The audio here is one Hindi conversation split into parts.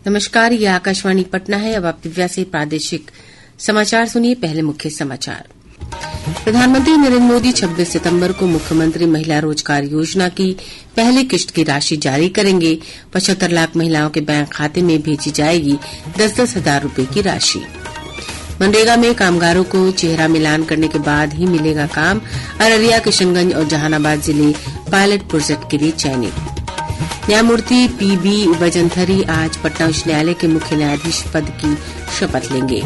नमस्कार, ये आकाशवाणी पटना है। अब आप दिव्या से प्रादेशिक समाचार सुनिए। पहले मुख्य समाचार। प्रधानमंत्री नरेंद्र मोदी 26 सितंबर को मुख्यमंत्री महिला रोजगार योजना की पहली किश्त की राशि जारी करेंगे। 75 लाख महिलाओं के बैंक खाते में भेजी जाएगी 10-10 हजार रूपये की राशि। मनरेगा में कामगारों को चेहरा मिलान करने के बाद ही मिलेगा काम। अररिया, किशनगंज और जहानाबाद जिले पायलट प्रोजेक्ट के लिए चयनित। न्यायमूर्ति पीबी वजंथरी आज पटना उच्च न्यायालय के मुख्य न्यायाधीश पद की शपथ लेंगे।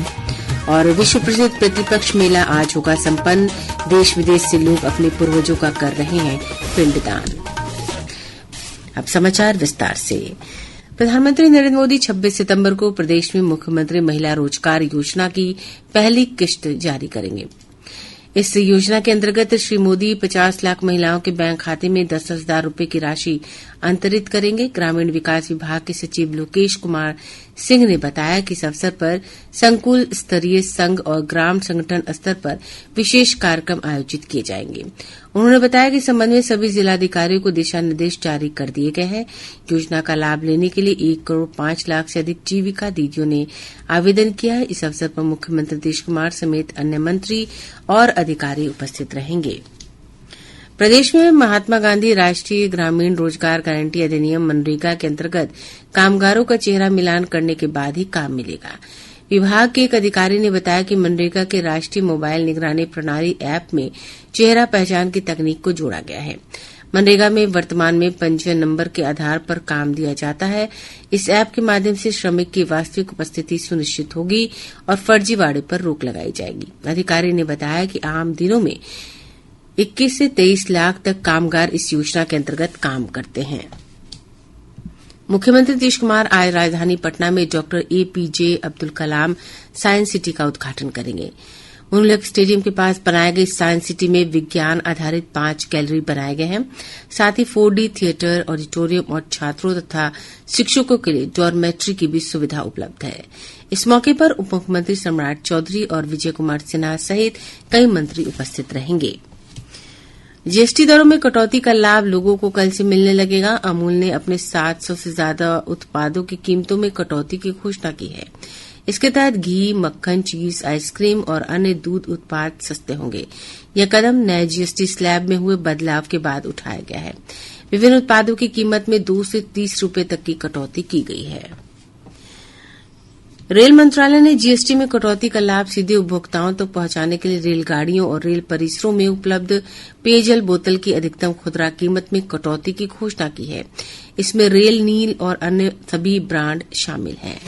और विश्व प्रसिद्ध पितृपक्ष मेला आज होगा संपन्न। देश विदेश से लोग अपने पूर्वजों का कर रहे हैं पिंडदान। अब समाचार विस्तार से। प्रधानमंत्री नरेंद्र मोदी 26 सितंबर को प्रदेश में मुख्यमंत्री महिला रोजगार योजना की पहली किश्त जारी करेंगे। इस योजना के अंतर्गत श्री मोदी 50 लाख महिलाओं के बैंक खाते में 10-10 हजार रूपये की राशि अंतरित करेंगे। ग्रामीण विकास विभाग के सचिव लोकेश कुमार सिंह ने बताया कि इस अवसर पर संकुल स्तरीय संघ और ग्राम संगठन स्तर पर विशेष कार्यक्रम आयोजित किए जाएंगे। उन्होंने बताया कि इस संबंध में सभी जिलाधिकारियों को दिशा निर्देश जारी कर दिए गए हैं। योजना का लाभ लेने के लिए 1 करोड़ 5 लाख से अधिक जीविका दीदियों ने आवेदन किया है। इस अवसर पर मुख्यमंत्री नीतीश कुमार समेत अन्य मंत्री और अधिकारी उपस्थित रहेंगे। प्रदेश में महात्मा गांधी राष्ट्रीय ग्रामीण रोजगार गारंटी अधिनियम मनरेगा के अंतर्गत कामगारों का चेहरा मिलान करने के बाद ही काम मिलेगा। विभाग के एक अधिकारी ने बताया कि मनरेगा के राष्ट्रीय मोबाइल निगरानी प्रणाली ऐप में चेहरा पहचान की तकनीक को जोड़ा गया है। मनरेगा में वर्तमान में पंजीयन नंबर के आधार पर काम दिया जाता है। इस ऐप के माध्यम से श्रमिक की वास्तविक उपस्थिति सुनिश्चित होगी और फर्जीवाड़े पर रोक लगाई जाएगी। अधिकारी ने बताया कि आम दिनों में 21 से 23 लाख तक कामगार इस योजना के अंतर्गत काम करते हैं। मुख्यमंत्री नीतीश कुमार आज राजधानी पटना में doctor APJ Abdul Kalam science city का उद्घाटन करेंगे। मुल्क स्टेडियम के पास बनाए गए साइंस सिटी में विज्ञान आधारित 5 गैलरी बनाए गए हैं। साथ ही 4D थिएटर, ऑडिटोरियम और छात्रों तथा शिक्षकों के लिए डॉर्मेट्री की भी सुविधा उपलब्ध है। इस मौके पर उप मुख्यमंत्री सम्राट चौधरी और विजय कुमार सिन्हा सहित कई मंत्री उपस्थित रहेंगे। जीएसटी दरों में कटौती का लाभ लोगों को कल से मिलने लगेगा। अमूल ने अपने 700 से ज्यादा उत्पादों की कीमतों में कटौती की घोषणा की है। इसके तहत घी, मक्खन, चीज, आइसक्रीम और अन्य दूध उत्पाद सस्ते होंगे। यह कदम नए जीएसटी स्लैब में हुए बदलाव के बाद उठाया गया है। विभिन्न उत्पादों की कीमत में 2 से 30 रूपये तक की कटौती की गई है। रेल मंत्रालय ने जीएसटी में कटौती का लाभ सीधे उपभोक्ताओं तक पहुंचाने के लिए रेलगाड़ियों और रेल परिसरों में उपलब्ध पेयजल बोतल की अधिकतम खुदरा कीमत में कटौती की घोषणा की है। इसमें रेल, नील और अन्य सभी ब्रांड शामिल हैं।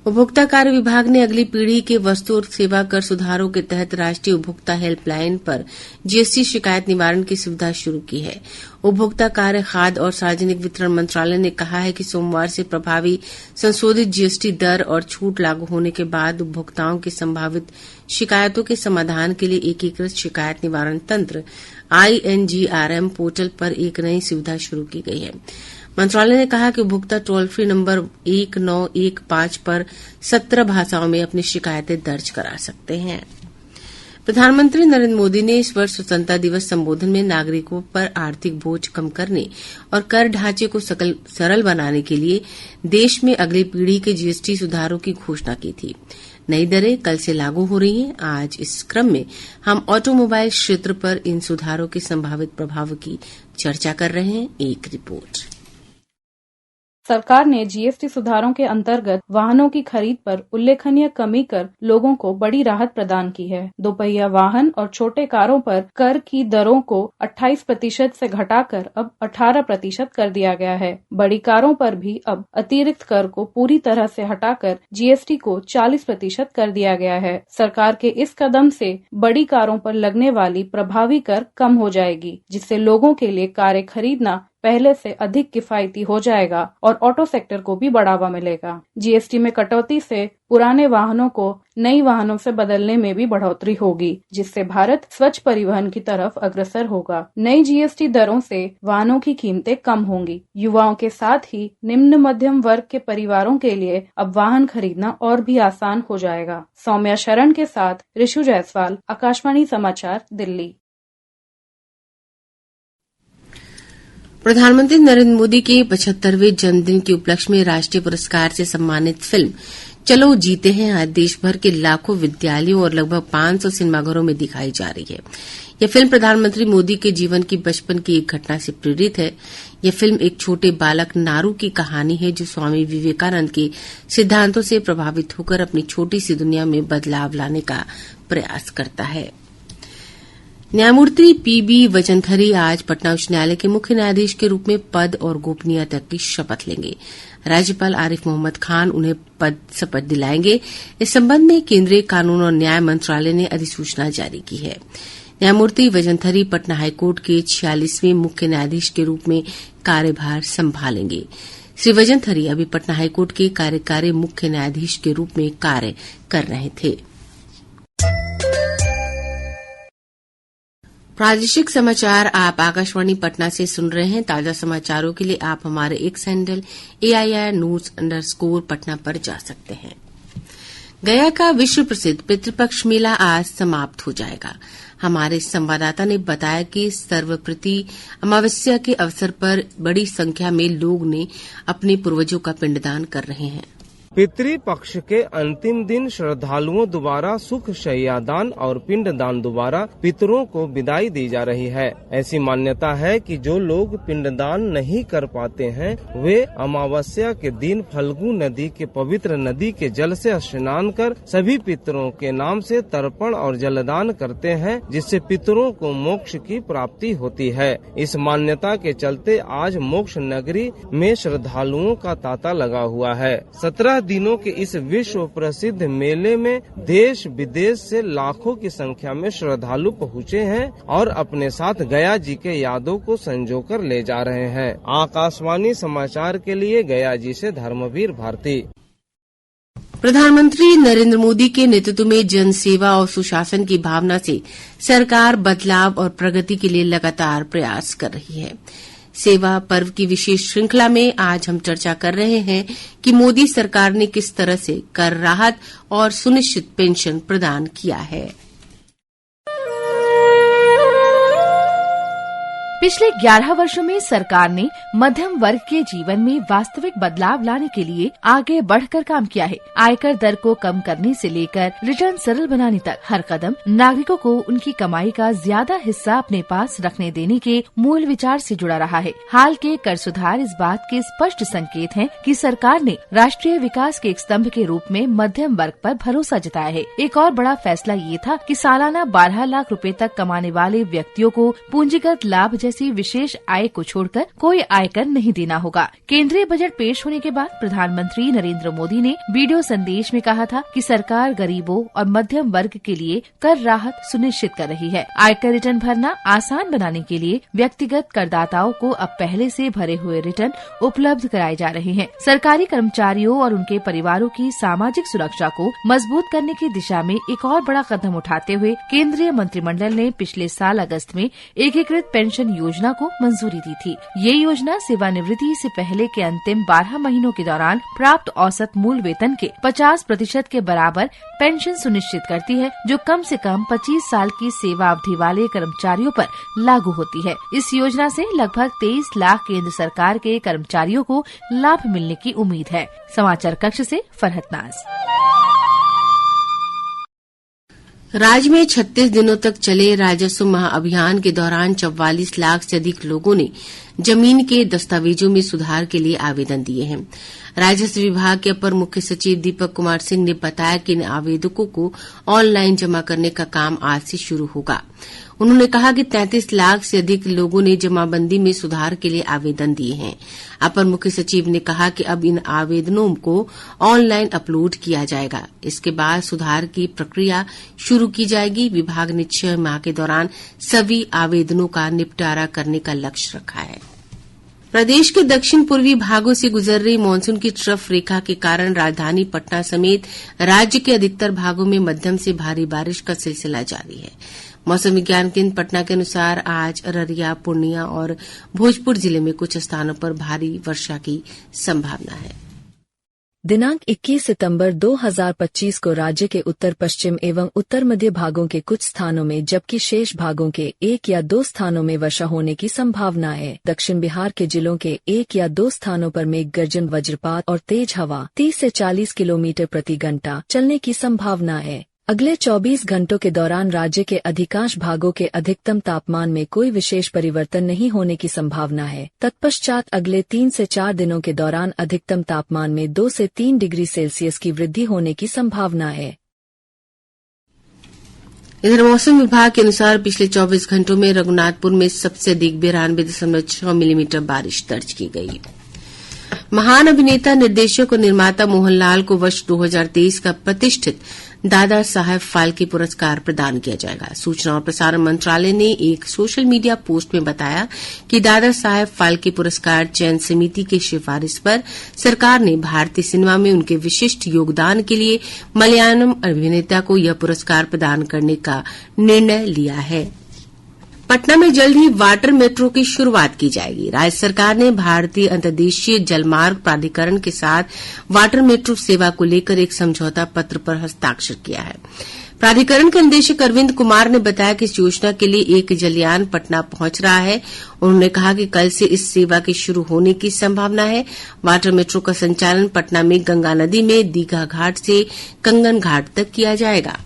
उपभोक्ता कार्य विभाग ने अगली पीढ़ी के वस्तु और सेवा कर सुधारों के तहत राष्ट्रीय उपभोक्ता हेल्पलाइन पर जीएसटी शिकायत निवारण की सुविधा शुरू की है। उपभोक्ता कार्य, खाद्य और सार्वजनिक वितरण मंत्रालय ने कहा है कि सोमवार से प्रभावी संशोधित जीएसटी दर और छूट लागू होने के बाद उपभोक्ताओं की संभावित शिकायतों के समाधान के लिए एकीकृत शिकायत निवारण तंत्र INGRM पोर्टल पर एक नई सुविधा शुरू की गई है। मंत्रालय ने कहा कि उपभोक्ता टोल फ्री नंबर 1915 पर 17 भाषाओं में अपनी शिकायतें दर्ज करा सकते हैं। प्रधानमंत्री नरेंद्र मोदी ने इस वर्ष स्वतंत्रता दिवस संबोधन में नागरिकों पर आर्थिक बोझ कम करने और कर ढांचे को सरल बनाने के लिए देश में अगली पीढ़ी के जीएसटी सुधारों की घोषणा की थी। नई दरें कल से लागू हो रही हैं। आज इस क्रम में हम ऑटोमोबाइल क्षेत्र पर इन सुधारों के संभावित प्रभाव की चर्चा कर रहे हैं। एक रिपोर्ट। सरकार ने जीएसटी सुधारों के अंतर्गत वाहनों की खरीद पर उल्लेखनीय कमी कर लोगों को बड़ी राहत प्रदान की है। दोपहिया वाहन और छोटे कारों पर कर की दरों को 28% से घटाकर अब 18% कर दिया गया है। बड़ी कारों पर भी अब अतिरिक्त कर को पूरी तरह से हटाकर जीएसटी को 40% कर दिया गया है। सरकार के इस कदम से बड़ी कारों पर लगने वाली प्रभावी कर कम हो जाएगी, जिससे लोगों के लिए कारें खरीदना पहले से अधिक किफायती हो जाएगा और ऑटो सेक्टर को भी बढ़ावा मिलेगा। जीएसटी में कटौती से पुराने वाहनों को नई वाहनों से बदलने में भी बढ़ोतरी होगी, जिससे भारत स्वच्छ परिवहन की तरफ अग्रसर होगा। नई जीएसटी दरों से वाहनों की कीमतें कम होंगी। युवाओं के साथ ही निम्न मध्यम वर्ग के परिवारों के लिए अब वाहन खरीदना और भी आसान हो जाएगा। सौम्या शरण के साथ ऋषु जायसवाल, आकाशवाणी समाचार, दिल्ली। प्रधानमंत्री नरेंद्र मोदी के 75वें जन्मदिन के उपलक्ष्य में राष्ट्रीय पुरस्कार से सम्मानित फिल्म चलो जीते हैं आज देश भर के लाखों विद्यालयों और लगभग 500 सिनेमाघरों में दिखाई जा रही है। यह फिल्म प्रधानमंत्री मोदी के जीवन की बचपन की एक घटना से प्रेरित है। यह फिल्म एक छोटे बालक नारू की कहानी है जो स्वामी विवेकानंद के सिद्धांतों से प्रभावित होकर अपनी छोटी सी दुनिया में बदलाव लाने का प्रयास करता है। न्यायमूर्ति पीबी वजंथरी आज पटना उच्च न्यायालय के मुख्य न्यायाधीश के रूप में पद और गोपनीयता की शपथ लेंगे। राज्यपाल आरिफ मोहम्मद खान उन्हें पद शपथ दिलाएंगे। इस संबंध में केंद्रीय कानून और न्याय मंत्रालय ने अधिसूचना जारी की है। न्यायमूर्ति वजंथरी पटना हाईकोर्ट के 46वें मुख्य न्यायाधीश के रूप में कार्यभार संभालेंगे। श्री वजंथरी अभी पटना हाईकोर्ट के कार्यकारी मुख्य न्यायाधीश के रूप में कार्य कर रहे थे। प्रादेशिक समाचार आप आकाशवाणी पटना से सुन रहे हैं। ताजा समाचारों के लिए आप हमारे एक्स हैंडल AIR_News_ पटना पर जा सकते हैं। गया का विश्व प्रसिद्ध पितृपक्ष मेला आज समाप्त हो जाएगा। हमारे संवाददाता ने बताया कि सर्वप्रति अमावस्या के अवसर पर बड़ी संख्या में लोग ने अपने पूर्वजों का पिंडदान कर रहे हैं। पितृपक्ष के अंतिम दिन श्रद्धालुओं द्वारा सुख शय्यादान और पिंडदान द्वारा पितरों को विदाई दी जा रही है। ऐसी मान्यता है कि जो लोग पिंडदान नहीं कर पाते हैं वे अमावस्या के दिन फल्गु नदी के पवित्र नदी के जल से स्नान कर सभी पितरों के नाम से तर्पण और जलदान करते हैं, जिससे पितरों को मोक्ष की प्राप्ति होती है। इस मान्यता के चलते आज मोक्ष नगरी में श्रद्धालुओं का तांता लगा हुआ है। 17 दिनों के इस विश्व प्रसिद्ध मेले में देश विदेश से लाखों की संख्या में श्रद्धालु पहुँचे हैं और अपने साथ गया जी के यादों को संजोकर ले जा रहे हैं। आकाशवाणी समाचार के लिए गया जी से धर्मवीर भारती। प्रधानमंत्री नरेंद्र मोदी के नेतृत्व में जन सेवा और सुशासन की भावना से सरकार बदलाव और प्रगति के लिए लगातार प्रयास कर रही है। सेवा पर्व की विशेष श्रृंखला में आज हम चर्चा कर रहे हैं कि मोदी सरकार ने किस तरह से कर राहत और सुनिश्चित पेंशन प्रदान किया है। पिछले 11 वर्षों में सरकार ने मध्यम वर्ग के जीवन में वास्तविक बदलाव लाने के लिए आगे बढ़कर काम किया है। आयकर दर को कम करने से लेकर रिटर्न सरल बनाने तक हर कदम नागरिकों को उनकी कमाई का ज्यादा हिस्सा अपने पास रखने देने के मूल विचार से जुड़ा रहा है। हाल के कर सुधार इस बात के स्पष्ट संकेत हैं कि सरकार ने राष्ट्रीय विकास के एक स्तंभ के रूप में मध्यम वर्ग पर भरोसा जताया है। एक और बड़ा फैसला ये था कि सालाना 12 लाख रुपए तक कमाने वाले व्यक्तियों को पूंजीगत लाभ जैसी विशेष आय को छोड़कर कोई आयकर नहीं देना होगा। केंद्रीय बजट पेश होने के बाद प्रधानमंत्री नरेंद्र मोदी ने वीडियो संदेश में कहा था कि सरकार गरीबों और मध्यम वर्ग के लिए कर राहत सुनिश्चित कर रही है। आयकर रिटर्न भरना आसान बनाने के लिए व्यक्तिगत करदाताओं को अब पहले से भरे हुए रिटर्न उपलब्ध कराए जा रहे हैं। सरकारी कर्मचारियों और उनके परिवारों की सामाजिक सुरक्षा को मजबूत करने की दिशा में एक और बड़ा कदम उठाते हुए केंद्रीय मंत्रिमंडल ने पिछले साल अगस्त में एकीकृत पेंशन योजना को मंजूरी दी थी। ये योजना सेवानिवृत्ति से पहले के अंतिम 12 महीनों के दौरान प्राप्त औसत मूल वेतन के 50% के बराबर पेंशन सुनिश्चित करती है, जो कम से कम 25 साल की सेवा अवधि वाले कर्मचारियों पर लागू होती है। इस योजना से लगभग 23 लाख केंद्र सरकार के कर्मचारियों को लाभ मिलने की उम्मीद है। समाचार कक्ष से फरहत नाज। राज्य में 36 दिनों तक चले राजस्व महाअभियान के दौरान 44 लाख से अधिक लोगों ने जमीन के दस्तावेजों में सुधार के लिए आवेदन दिए हैं। राजस्व विभाग के अपर मुख्य सचिव दीपक कुमार सिंह ने बताया कि इन आवेदकों को ऑनलाइन जमा करने का काम आज से शुरू होगा। उन्होंने कहा कि 33 लाख से अधिक लोगों ने जमाबंदी में सुधार के लिए आवेदन दिए हैं। अपर मुख्य सचिव ने कहा कि अब इन आवेदनों को ऑनलाइन अपलोड किया जाएगा। इसके बाद सुधार की प्रक्रिया शुरू की जाएगी। विभाग ने 6 माह के दौरान सभी आवेदनों का निपटारा करने का लक्ष्य रखा है। प्रदेश के दक्षिण पूर्वी भागों से गुजर रही मानसून की ट्रफ रेखा के कारण राजधानी पटना समेत राज्य के अधिकतर भागों में मध्यम से भारी बारिश का सिलसिला जारी है। मौसम विज्ञान केंद्र पटना के अनुसार आज अररिया, पूर्णिया और भोजपुर जिले में कुछ स्थानों पर भारी वर्षा की संभावना है। दिनांक 21 सितंबर 2025 को राज्य के उत्तर पश्चिम एवं उत्तर मध्य भागों के कुछ स्थानों में जबकि शेष भागों के 1 या 2 स्थानों में वर्षा होने की संभावना है। दक्षिण बिहार के जिलों के 1 या 2 स्थानों पर मेघ गर्जन, वज्रपात और तेज हवा 30 से 40 किलोमीटर प्रति घंटा चलने की संभावना है। अगले 24 घंटों के दौरान राज्य के अधिकांश भागों के अधिकतम तापमान में कोई विशेष परिवर्तन नहीं होने की संभावना है। तत्पश्चात अगले 3 से 4 दिनों के दौरान अधिकतम तापमान में 2 से 3 डिग्री सेल्सियस की वृद्धि होने की संभावना है। इधर मौसम विभाग के अनुसार पिछले 24 घंटों में रघुनाथपुर में सबसे अधिक 92.6 मिलीमीटर बारिश दर्ज की गई। महान अभिनेता, निर्देशक और निर्माता मोहनलाल को वर्ष 2023 का प्रतिष्ठित दादा साहेब फाल्के पुरस्कार प्रदान किया जाएगा। सूचना और प्रसारण मंत्रालय ने एक सोशल मीडिया पोस्ट में बताया कि दादा साहेब फाल्के पुरस्कार चयन समिति की सिफारिश पर सरकार ने भारतीय सिनेमा में उनके विशिष्ट योगदान के लिए मलयालम अभिनेता को यह पुरस्कार प्रदान करने का निर्णय लिया है। पटना में जल्द ही वाटर मेट्रो की शुरूआत की जाएगी। राज्य सरकार ने भारतीय अंतर्देशीय जलमार्ग प्राधिकरण के साथ वाटर मेट्रो सेवा को लेकर एक समझौता पत्र पर हस्ताक्षर किया है। प्राधिकरण के निदेशक अरविंद कुमार ने बताया कि इस योजना के लिए एक जलयान पटना पहुंच रहा है। उन्होंने कहा कि कल से इस सेवा के शुरू होने की संभावना है। वाटर मेट्रो का संचालन पटना में गंगा नदी में दीघा घाट से कंगन घाट तक किया जाएगा।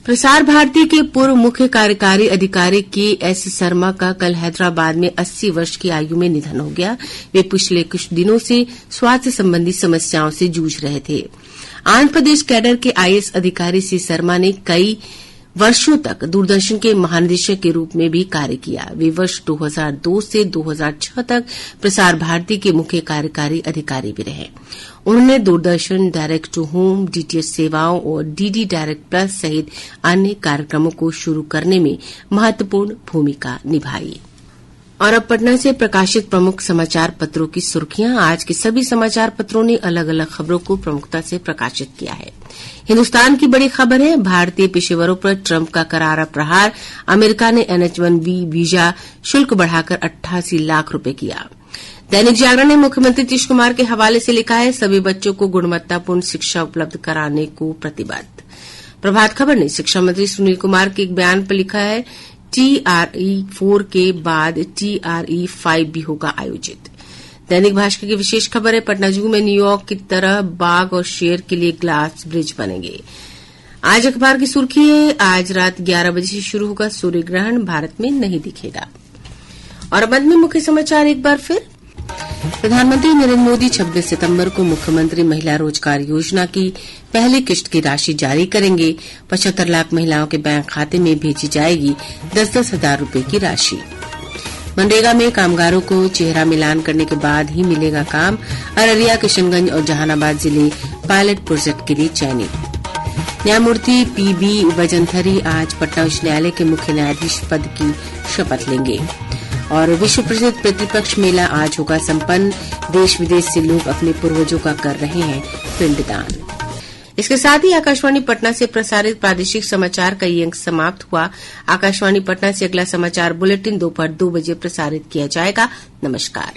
प्रसार भारती के पूर्व मुख्य कार्यकारी अधिकारी के.एस. शर्मा का कल हैदराबाद में 80 वर्ष की आयु में निधन हो गया। वे पिछले कुछ दिनों से स्वास्थ्य संबंधी समस्याओं से जूझ रहे थे। आंध्र प्रदेश कैडर के आईएएस अधिकारी सी शर्मा ने कई वर्षों तक दूरदर्शन के महानिदेशक के रूप में भी कार्य किया। वे वर्ष 2002 से 2006 तक प्रसार भारती के मुख्य कार्यकारी अधिकारी भी रहे। उन्होंने Doordarshan, direct to home, DTH सेवाओं और डीडी डायरेक्ट प्लस सहित अन्य कार्यक्रमों को शुरू करने में महत्वपूर्ण भूमिका निभाई। और अब पटना से प्रकाशित प्रमुख समाचार पत्रों की सुर्खियां। आज के सभी समाचार पत्रों ने अलग अलग खबरों को प्रमुखता से प्रकाशित किया है। हिन्दुस्तान की बड़ी खबर है, भारतीय पेशेवरों पर ट्रंप का करारा प्रहार। अमेरिका ने NH-1B वीजा शुल्क बढ़ाकर 88 लाख रुपए किया। दैनिक जागरण ने मुख्यमंत्री नीतीश कुमार के हवाले से लिखा है, सभी बच्चों को गुणवत्तापूर्ण शिक्षा उपलब्ध कराने को प्रतिबद्ध। प्रभात खबर ने शिक्षा मंत्री सुनील कुमार के एक बयान पर लिखा है, TRE-4 के बाद TRE-5 भी होगा आयोजित। दैनिक भास्कर की विशेष खबर है, पटना जू में न्यूयॉर्क की तरह बाघ और शेर के लिए ग्लास ब्रिज बनेंगे। आज अखबार की सुर्खी है, आज रात 11 बजे से शुरू होगा सूर्य ग्रहण, भारत में नहीं दिखेगा। और अब अंत में मुख्य समाचार एक बार फिर। प्रधानमंत्री नरेंद्र मोदी 26 सितंबर को मुख्यमंत्री महिला रोजगार योजना की पहली किश्त की राशि जारी करेंगे। 75 लाख महिलाओं के बैंक खाते में भेजी जाएगी 10-10 हजार रूपये की राशि। मनरेगा में कामगारों को चेहरा मिलान करने के बाद ही मिलेगा काम। अररिया, किशनगंज और जहानाबाद जिले पायलट प्रोजेक्ट के लिए चयनित। न्यायमूर्ति PB वजंथरी आज पटना उच्च न्यायालय के मुख्य न्यायाधीश पद की शपथ लेंगे। और विश्व प्रसिद्ध पितृपक्ष मेला आज होगा संपन्न। देश विदेश से लोग अपने पूर्वजों का कर रहे हैं पिंडदान। इसके साथ ही आकाशवाणी पटना से प्रसारित प्रादेशिक समाचार का ये अंक समाप्त हुआ। आकाशवाणी पटना से अगला समाचार बुलेटिन दोपहर 2 बजे प्रसारित किया जाएगा। नमस्कार।